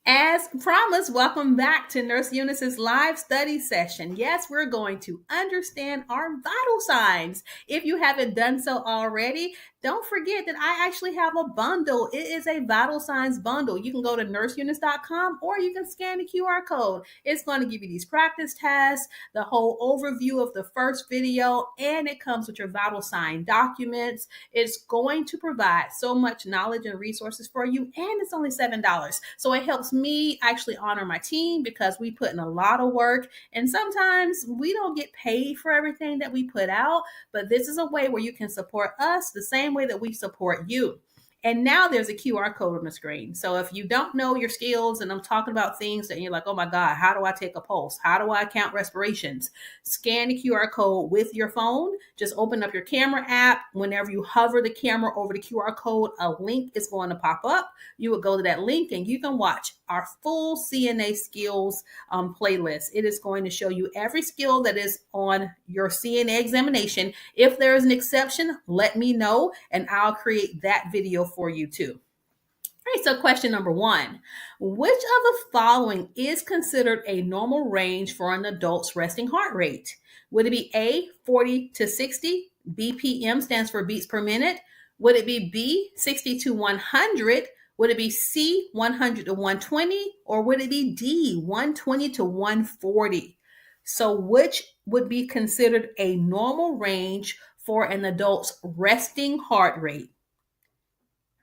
As promised, welcome back to Nurse Eunice's live study session. Yes, we're going to understand our vital signs. If you haven't done so already, don't forget that I actually have a bundle. It is a vital signs bundle. You can go to nurseeunice.com or you can scan the QR code. It's going to give you these practice tests, the whole overview of the first video, and it comes with your vital sign documents. It's going to provide so much knowledge and resources for you, and it's only $7. So it helps me actually honor my team because we put in a lot of work, and sometimes we don't get paid for everything that we put out, but this is a way where you can support us the same way that we support you. And now there's a QR code on the screen. So if you don't know your skills, and I'm talking about things that you're like, oh my God, how do I take a pulse? How do I count respirations? Scan the QR code with your phone. Just open up your camera app. Whenever you hover the camera over the QR code, a link is going to pop up. You would go to that link and you can watch our full CNA skills playlist. It is going to show you every skill that is on your CNA examination. If there is an exception, let me know and I'll create that video for you too. All right, so question number 1. Which of the following is considered a normal range for an adult's resting heart rate? Would it be A, 40 to 60? BPM stands for beats per minute. Would it be B, 60 to 100? Would it be C, 100 to 120? Or would it be D, 120 to 140? So which would be considered a normal range for an adult's resting heart rate?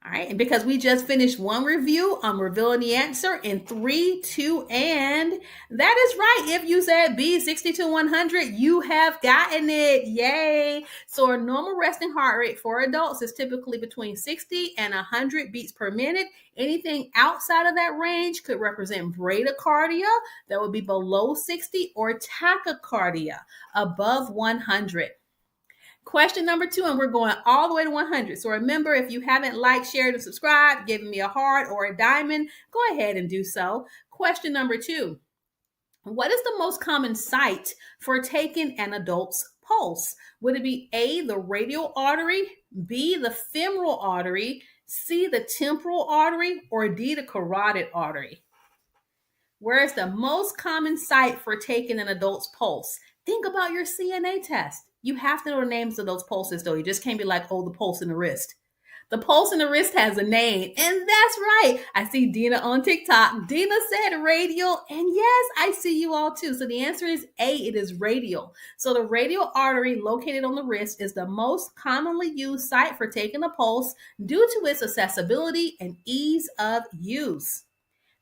All right, and because we just finished one review, I'm revealing the answer in 3, 2, and that is right. If you said B, 60 to 100, you have gotten it. Yay. So a normal resting heart rate for adults is typically between 60 and 100 beats per minute. Anything outside of that range could represent bradycardia, that would be below 60, or tachycardia, above 100. Question number 2, and we're going all the way to 100. So remember, if you haven't liked, shared, and subscribed, giving me a heart or a diamond, go ahead and do so. Question number 2. What is the most common site for taking an adult's pulse? Would it be A, the radial artery, B, the femoral artery, C, the temporal artery, or D, the carotid artery? Where is the most common site for taking an adult's pulse? Think about your CNA test. You have to know the names of those pulses, though. You just can't be like, oh, the pulse in the wrist. The pulse in the wrist has a name, and that's right. I see Dina on TikTok. Dina said radial, and yes, I see you all too. So the answer is A, it is radial. So the radial artery located on the wrist is the most commonly used site for taking a pulse due to its accessibility and ease of use.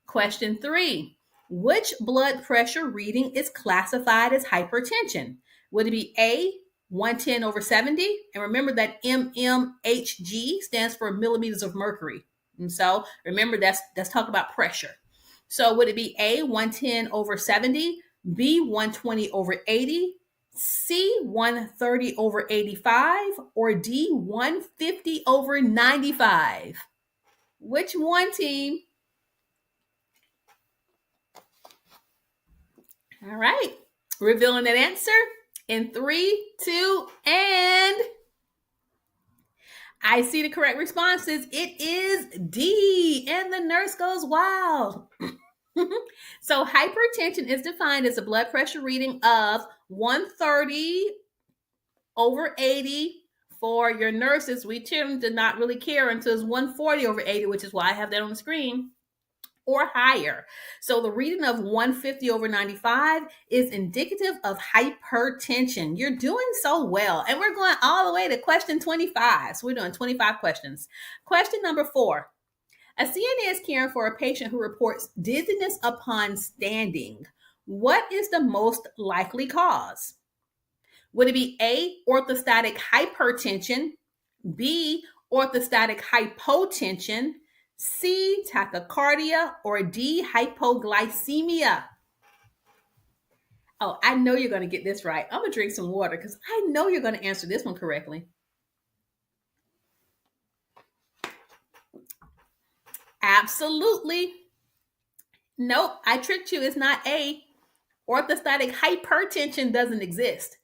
Question 3. Which blood pressure reading is classified as hypertension? Would it be A, 110 over 70? And remember that mmHg stands for millimeters of mercury. And so remember, that's talk about pressure. So would it be A, 110 over 70, B, 120 over 80, C, 130 over 85, or D, 150 over 95? Which one, team? All right, revealing that answer in 3, 2, and I see the correct responses. It is D, and the nurse goes wild. So hypertension is defined as a blood pressure reading of 130 over 80. For your nurses, we tend to not really care until it's 140 over 80, which is why I have that on the screen, or higher. So the reading of 150 over 95 is indicative of hypertension. You're doing so well. And we're going all the way to question 25. So we're doing 25 questions. Question number 4. A CNA is caring for a patient who reports dizziness upon standing. What is the most likely cause? Would it be A, orthostatic hypertension, B, orthostatic hypotension, C, tachycardia, or D, hypoglycemia? Oh, I know you're going to get this right. I'm going to drink some water because I know you're going to answer this one correctly. Absolutely. Nope, I tricked you. It's not A. Orthostatic hypertension doesn't exist.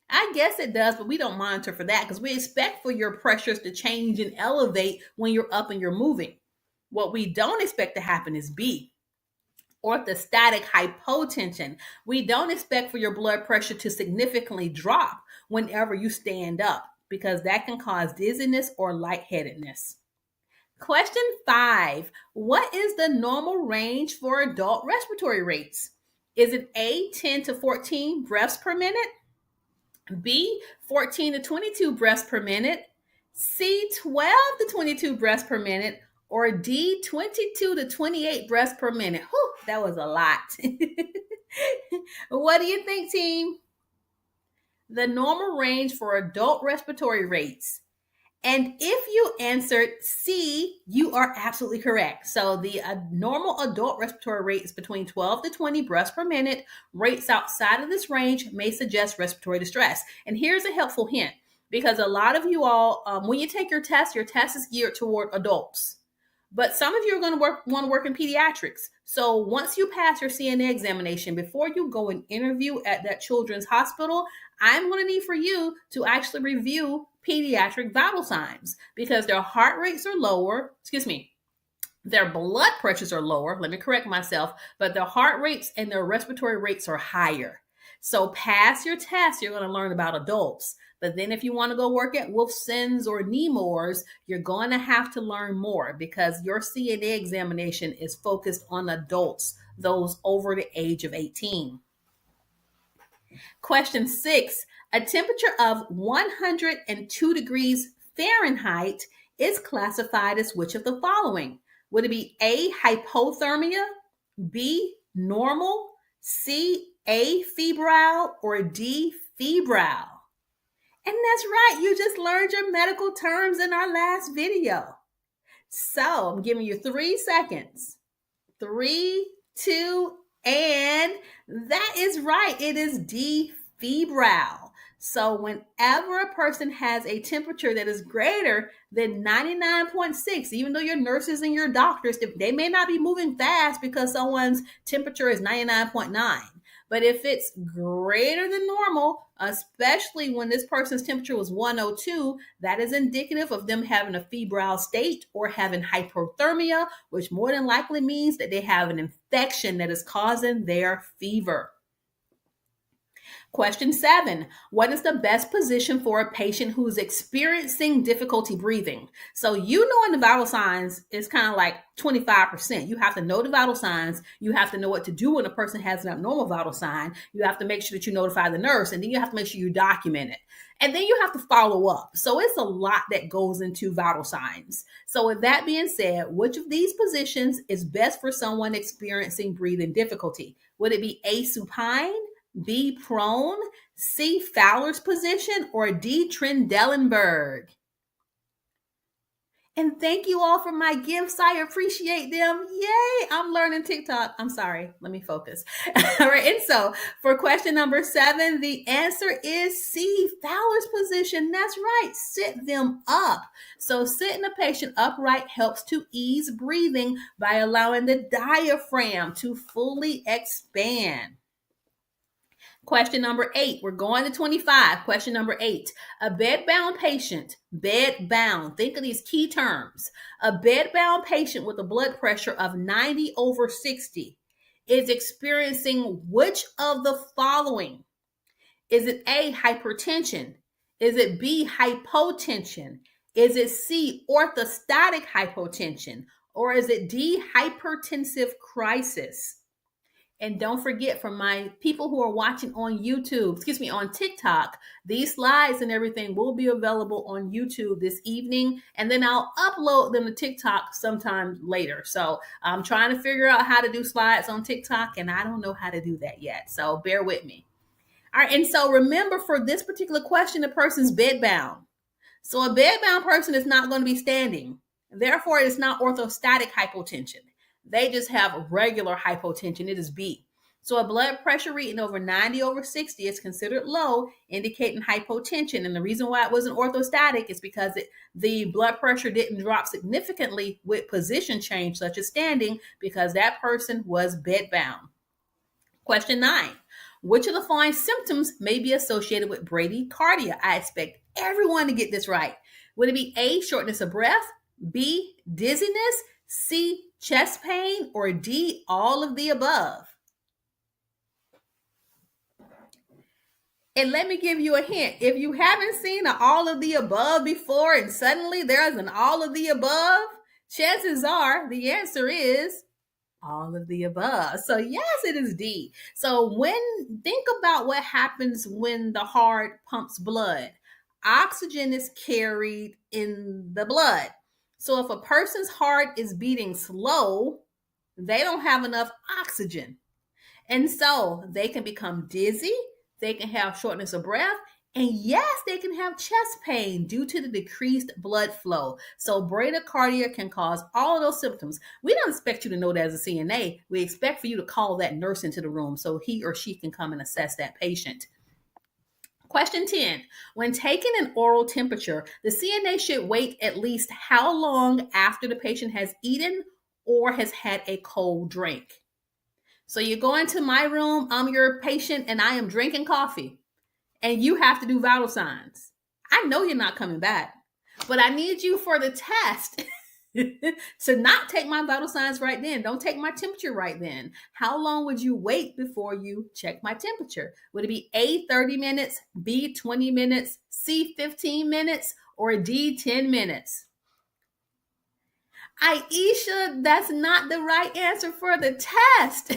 I guess it does, but we don't monitor for that because we expect for your pressures to change and elevate when you're up and you're moving. What we don't expect to happen is B. Orthostatic hypotension. We don't expect for your blood pressure to significantly drop whenever you stand up because that can cause dizziness or lightheadedness. Question 5. What is the normal range for adult respiratory rates? Is it A, 10 to 14 breaths per minute? B, 14 to 22 breaths per minute? C, 12 to 22 breaths per minute? Or D, 22 to 28 breaths per minute? Whew, that was a lot. What do you think, team? The normal range for adult respiratory rates. And if you answered C, you are absolutely correct. So the normal adult respiratory rate is between 12 to 20 breaths per minute. Rates outside of this range may suggest respiratory distress. And here's a helpful hint, because a lot of you all, when you take your test is geared toward adults. But some of you are going to want to work in pediatrics. So once you pass your CNA examination, before you go and interview at that children's hospital, I'm going to need for you to actually review pediatric vital signs because their heart rates are lower. Their blood pressures are lower. Let me correct myself, but their heart rates and their respiratory rates are higher. So pass your test, you're going to learn about adults. But then if you want to go work at Wolfson's or Nemours, you're going to have to learn more because your CNA examination is focused on adults, those over the age of 18. Question 6. A temperature of 102 degrees Fahrenheit is classified as which of the following? Would it be A, hypothermia, B, normal, C, afebrile, or D, febrile? And that's right, you just learned your medical terms in our last video. So I'm giving you 3 seconds. 3, 2, and that is right. It is D, febrile. So whenever a person has a temperature that is greater than 99.6, even though your nurses and your doctors, they may not be moving fast because someone's temperature is 99.9. But if it's greater than normal, especially when this person's temperature was 102, that is indicative of them having a febrile state or having hypothermia, which more than likely means that they have an infection that is causing their fever. Question 7. What is the best position for a patient who's experiencing difficulty breathing? So you knowing the vital signs is kind of like 25%. You have to know the vital signs. You have to know what to do when a person has an abnormal vital sign. You have to make sure that you notify the nurse, and then you have to make sure you document it. And then you have to follow up. So it's a lot that goes into vital signs. So with that being said, which of these positions is best for someone experiencing breathing difficulty? Would it be A, supine, B, prone, C, Fowler's position, or D, Trendelenburg? And thank you all for my gifts. I appreciate them. Yay, I'm learning TikTok. I'm sorry, let me focus. All right, and so for question number 7, the answer is C, Fowler's position. That's right, sit them up. So sitting a patient upright helps to ease breathing by allowing the diaphragm to fully expand. Question number 8, we're going to 25. Question number 8, a bedbound patient, bedbound, think of these key terms. A bedbound patient with a blood pressure of 90/60 is experiencing which of the following? Is it A, hypertension? Is it B, hypotension? Is it C, orthostatic hypotension? Or is it D, hypertensive crisis? And don't forget, for my people who are watching on on TikTok, these slides and everything will be available on YouTube this evening. And then I'll upload them to TikTok sometime later. So I'm trying to figure out how to do slides on TikTok, and I don't know how to do that yet. So bear with me. All right. And so remember, for this particular question, the person's bedbound. So a bedbound person is not going to be standing. Therefore, it is not orthostatic hypotension. They just have regular hypotension. It is B. So a blood pressure reading over 90/60 is considered low, indicating hypotension. And the reason why it wasn't orthostatic is because the blood pressure didn't drop significantly with position change, such as standing, because that person was bedbound. Question 9. Which of the following symptoms may be associated with bradycardia? I expect everyone to get this right. Would it be A, shortness of breath, B, dizziness, C, chest pain, or D, all of the above? And let me give you a hint. If you haven't seen an all of the above before and suddenly there's an all of the above, chances are the answer is all of the above. So yes, it is D. So think about what happens when the heart pumps blood. Oxygen is carried in the blood. So if a person's heart is beating slow, they don't have enough oxygen. And so they can become dizzy, they can have shortness of breath, and yes, they can have chest pain due to the decreased blood flow. So bradycardia can cause all of those symptoms. We don't expect you to know that as a CNA. We expect for you to call that nurse into the room so he or she can come and assess that patient. Question 10. When taking an oral temperature, the CNA should wait at least how long after the patient has eaten or has had a cold drink? So you go into my room, I'm your patient, and I am drinking coffee, and you have to do vital signs. I know you're not coming back, but I need you for the test to not take my vital signs right then. Don't take my temperature right then. How long would you wait before you check my temperature? Would it be A, 30 minutes, B, 20 minutes, C, 15 minutes, or D, 10 minutes? Aisha, that's not the right answer for the test.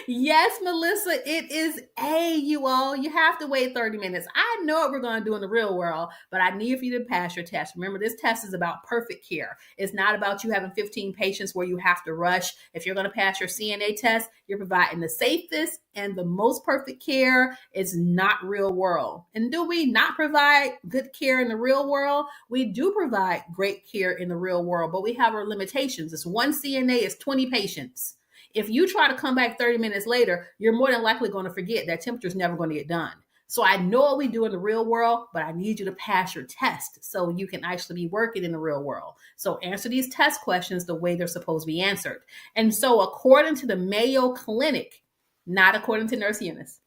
Yes, Melissa, it is A, you all. You have to wait 30 minutes. I know what we're going to do in the real world, but I need for you to pass your test. Remember, this test is about perfect care. It's not about you having 15 patients where you have to rush. If you're going to pass your CNA test, you're providing the safest and the most perfect care. It's not real world. And do we not provide good care in the real world? We do provide great care in the real world, but we have our limitations. It's one CNA is 20 patients. If you try to come back 30 minutes later, you're more than likely going to forget that temperature is never going to get done. So I know what we do in the real world, but I need you to pass your test so you can actually be working in the real world. So answer these test questions the way they're supposed to be answered. And so according to the Mayo Clinic, not according to Nurse Eunice,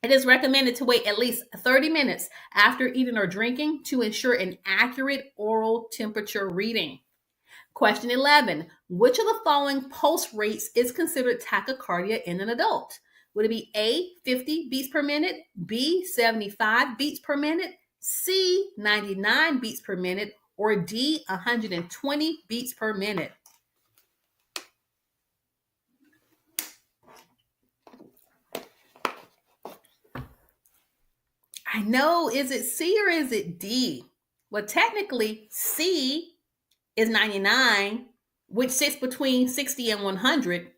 it is recommended to wait at least 30 minutes after eating or drinking to ensure an accurate oral temperature reading. Question 11. Which of the following pulse rates is considered tachycardia in an adult? Would it be A, 50 beats per minute, B, 75 beats per minute, C, 99 beats per minute, or D, 120 beats per minute? I know, is it C or is it D? Well, technically, C is 99, which sits between 60 and 100.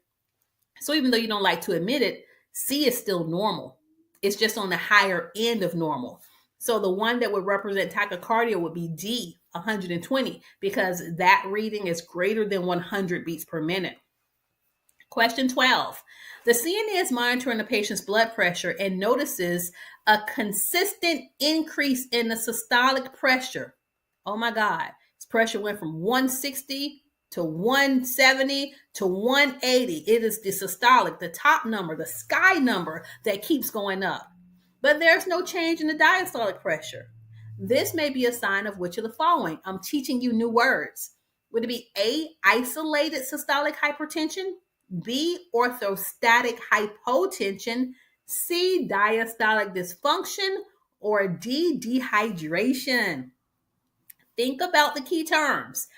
So even though you don't like to admit it, C is still normal. It's just on the higher end of normal. So the one that would represent tachycardia would be D, 120, because that reading is greater than 100 beats per minute. Question 12. The CNA is monitoring the patient's blood pressure and notices a consistent increase in the systolic pressure. Oh my God. His pressure went from 160 to 170 to 180. It is the systolic, the top number, the sky number that keeps going up. But there's no change in the diastolic pressure. This may be a sign of which of the following. I'm teaching you new words. Would it be A, isolated systolic hypertension, B, orthostatic hypotension, C, diastolic dysfunction, or D, dehydration? Think about the key terms.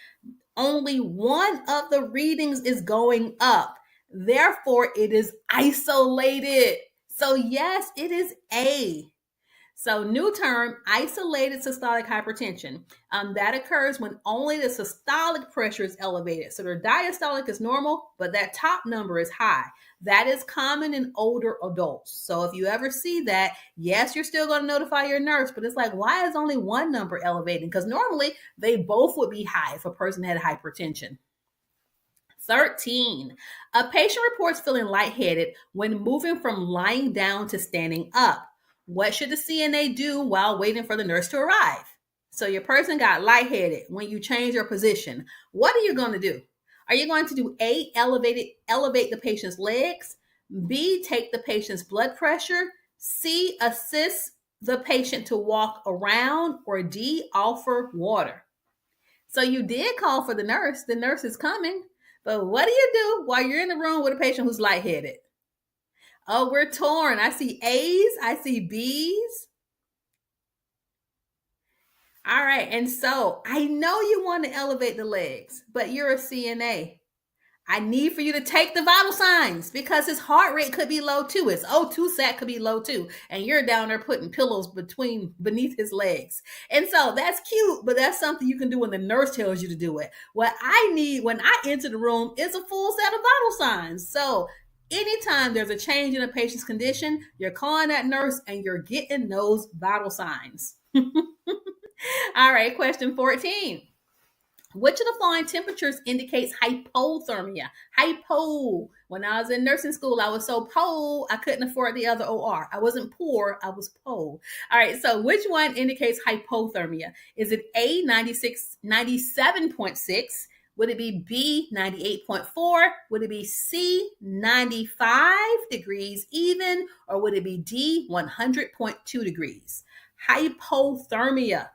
Only one of the readings is going up. Therefore, it is isolated. So yes, it is A. So new term, isolated systolic hypertension. That occurs when only the systolic pressure is elevated. So their diastolic is normal, but that top number is high. That is common in older adults. So if you ever see that, yes, you're still going to notify your nurse, but it's like, why is only one number elevating? Because normally they both would be high if a person had hypertension. 13. A patient reports feeling lightheaded when moving from lying down to standing up. What should the CNA do while waiting for the nurse to arrive? So your person got lightheaded when you change your position. What are you going to do? Are you going to do A, elevate the patient's legs, B, take the patient's blood pressure, C, assist the patient to walk around, or D, offer water? So you did call for the nurse. The nurse is coming. But what do you do while you're in the room with a patient who's lightheaded? Oh, we're torn. I see A's, I see B's. All right. And so I know you want to elevate the legs, but you're a CNA. I need for you to take the vital signs because his heart rate could be low too. His O2 sat could be low too. And you're down there putting pillows beneath his legs. And so that's cute, but that's something you can do when the nurse tells you to do it. What I need when I enter the room is a full set of vital signs. So anytime there's a change in a patient's condition, you're calling that nurse and you're getting those vital signs. All right, question 14. Which of the following temperatures indicates hypothermia? Hypo. When I was in nursing school, I was so po, I couldn't afford the other OR. I wasn't poor, I was po. All right, so which one indicates hypothermia? Is it A, 97.6? Would it be B, 98.4? Would it be C, 95 degrees even? Or would it be D, 100.2 degrees? Hypothermia.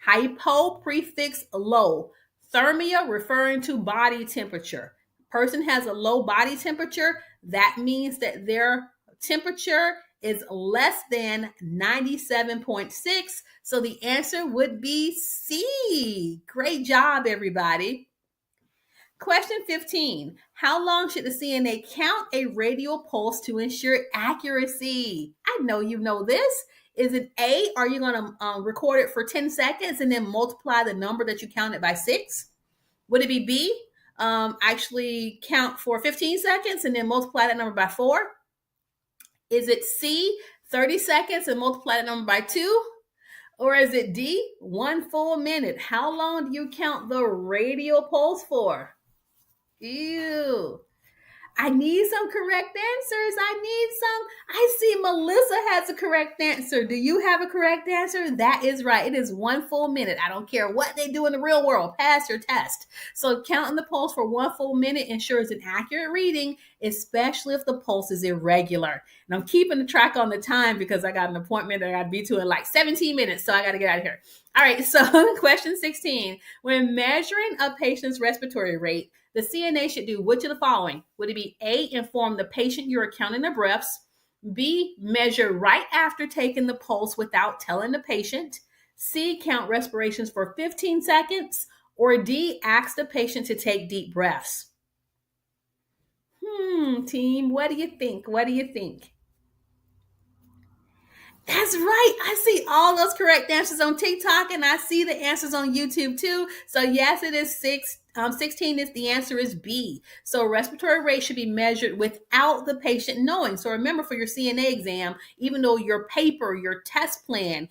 Hypo prefix low. Thermia referring to body temperature. Person has a low body temperature. That means that their temperature is less than 97.6. So the answer would be C. Great job, everybody. Question 15. How long should the CNA count a radial pulse to ensure accuracy? I know you know this. Is it A, are you going to record it for 10 seconds and then multiply the number that you counted by 6? Would it be B, actually count for 15 seconds and then multiply that number by 4? Is it C, 30 seconds and multiply that number by 2? Or is it D, 1 full minute? How long do you count the radial pulse for? Ew. I need some correct answers. I see Melissa has a correct answer. Do you have a correct answer? That is right. It is 1 full minute. I don't care what they do in the real world. Pass your test. So counting the pulse for 1 full minute ensures an accurate reading, especially if the pulse is irregular. And I'm keeping the track on the time because I got an appointment that I got to be to in like 17 minutes. So I got to get out of here. All right. So question 16. When measuring a patient's respiratory rate, the CNA should do which of the following? Would it be A, inform the patient you're counting their breaths? B, measure right after taking the pulse without telling the patient? C, count respirations for 15 seconds? Or D, ask the patient to take deep breaths? Team, what do you think? What do you think? That's right. I see all those correct answers on TikTok and I see the answers on YouTube too. So yes, it is 16 is the answer is B. So respiratory rate should be measured without the patient knowing. So remember for your CNA exam, even though your paper, your test plan,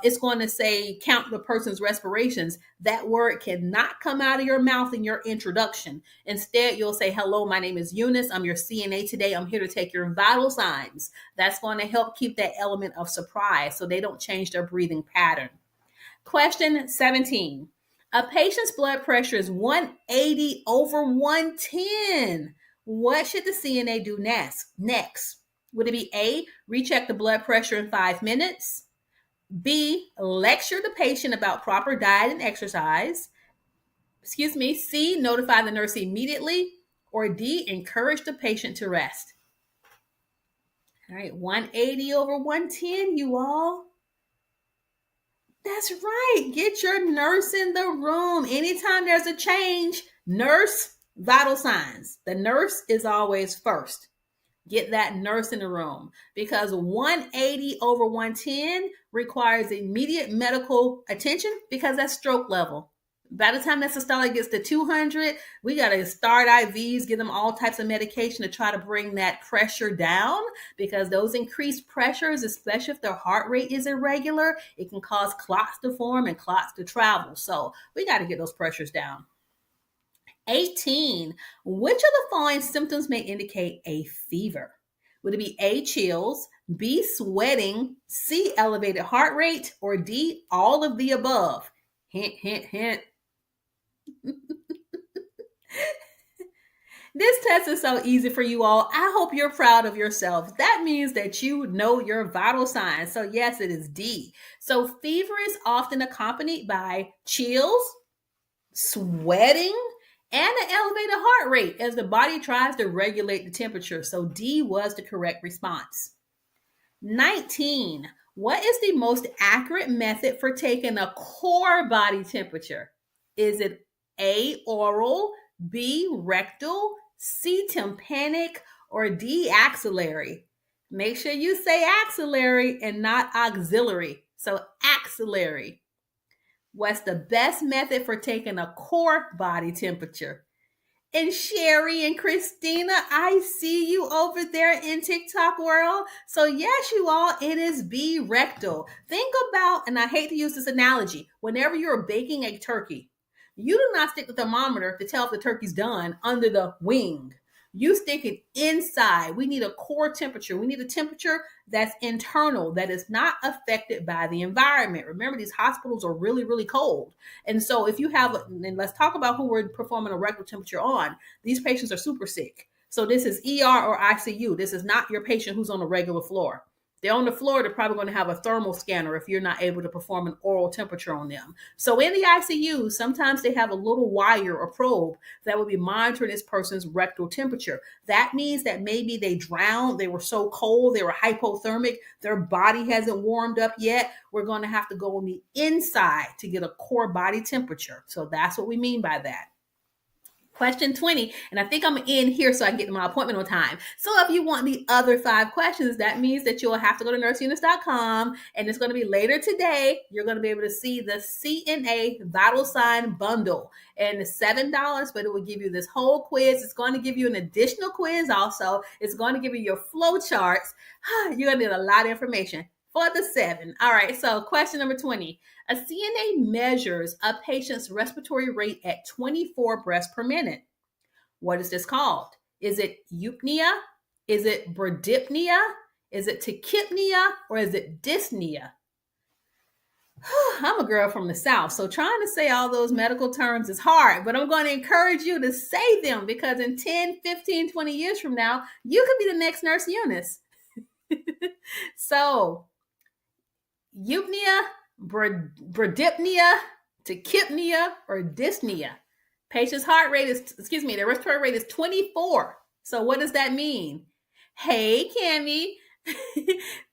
it's going to say count the person's respirations. That word cannot come out of your mouth in your introduction. Instead, you'll say, hello, my name is Eunice. I'm your CNA today. I'm here to take your vital signs. That's going to help keep that element of surprise so they don't change their breathing pattern. Question 17. A patient's blood pressure is 180 over 110. What should the CNA do next? Would it be A, recheck the blood pressure in 5 minutes? B, lecture the patient about proper diet and exercise? C, notify the nurse immediately? Or D, encourage the patient to rest? All right, 180 over 110, you all. That's right. Get your nurse in the room. Anytime there's a change, nurse, vital signs. The nurse is always first. Get that nurse in the room because 180 over 110 requires immediate medical attention because that's stroke level. By the time that systolic gets to 200, we got to start IVs, give them all types of medication to try to bring that pressure down because those increased pressures, especially if their heart rate is irregular, it can cause clots to form and clots to travel. So we got to get those pressures down. 18. Which of the following symptoms may indicate a fever? Would it be A, chills, B, sweating, C, elevated heart rate, or D, all of the above? Hint, hint, hint. This test is so easy for you all. I hope you're proud of yourself. That means that you know your vital signs. So yes, it is D. So fever is often accompanied by chills, sweating, and an elevated heart rate as the body tries to regulate the temperature. So D was the correct response. 19. What is the most accurate method for taking a core body temperature? Is it A, oral, B, rectal, C, tympanic, or D, axillary? Make sure you say axillary and not auxiliary. So axillary. What's the best method for taking a core body temperature? And Sherry and Christina, I see you over there in TikTok world. So yes, you all, it is B, rectal. Think about, and I hate to use this analogy, whenever you're baking a turkey, you do not stick the thermometer to tell if the turkey's done under the wing. You stick it inside. We need a core temperature. We need a temperature that's internal, that is not affected by the environment. Remember, these hospitals are really, really cold. And so if you have, and let's talk about who we're performing a rectal temperature on. These patients are super sick. So this is ER or ICU. This is not your patient who's on a regular floor. They're on the floor, they're probably going to have a thermal scanner if you're not able to perform an oral temperature on them. So in the ICU, sometimes they have a little wire or probe that will be monitoring this person's rectal temperature. That means that maybe they drowned, they were so cold, they were hypothermic, their body hasn't warmed up yet. We're going to have to go on the inside to get a core body temperature. So that's what we mean by that. Question 20, and I think I'm in here so I can get to my appointment on time. So if you want the other 5 questions, that means that you'll have to go to nurseeunice.com, and it's going to be later today. You're going to be able to see the CNA vital sign bundle, and it's $7, but it will give you this whole quiz. It's going to give you an additional quiz also. It's going to give you your flow charts. You're going to need a lot of information for the 7. All right, so question number 20. A CNA measures a patient's respiratory rate at 24 breaths per minute. What is this called? Is it eupnea? Is it bradypnea? Is it tachypnea? Or is it dyspnea? I'm a girl from the South, so trying to say all those medical terms is hard, but I'm going to encourage you to say them because in 10, 15, 20 years from now, you could be the next Nurse Eunice. So, eupnea, bradypnea, tachypnea, or dyspnea. Patient's heart rate is, their respiratory rate is 24. So what does that mean? Hey, Cammie.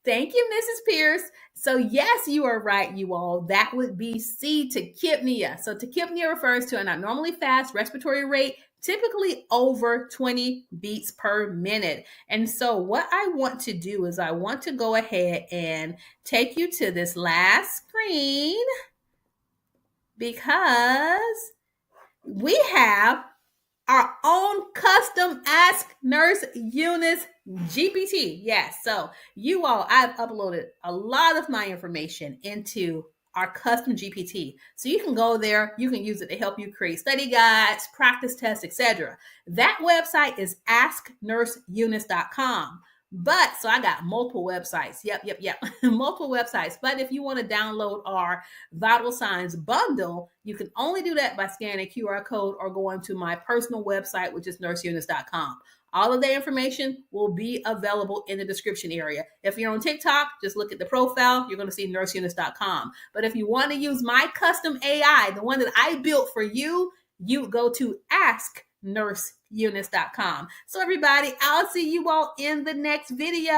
Thank you, Mrs. Pierce. So yes, you are right, you all. That would be C, tachypnea. So tachypnea refers to an abnormally fast respiratory rate, typically over 20 beats per minute. And so what I want to do is I want to go ahead and take you to this last screen because we have our own custom Ask Nurse Eunice GPT. Yes, so you all, I've uploaded a lot of my information into our custom GPT. So you can go there, you can use it to help you create study guides, practice tests, etc. That website is asknurseeunice.com. But so I got multiple websites. Yep. Multiple websites. But if you want to download our vital signs bundle, you can only do that by scanning a QR code or going to my personal website, which is nurseeunice.com. All of the information will be available in the description area. If you're on TikTok, just look at the profile. You're going to see nurseeunice.com. But if you want to use my custom AI, the one that I built for you, you go to asknurseeunice.com. So everybody, I'll see you all in the next video.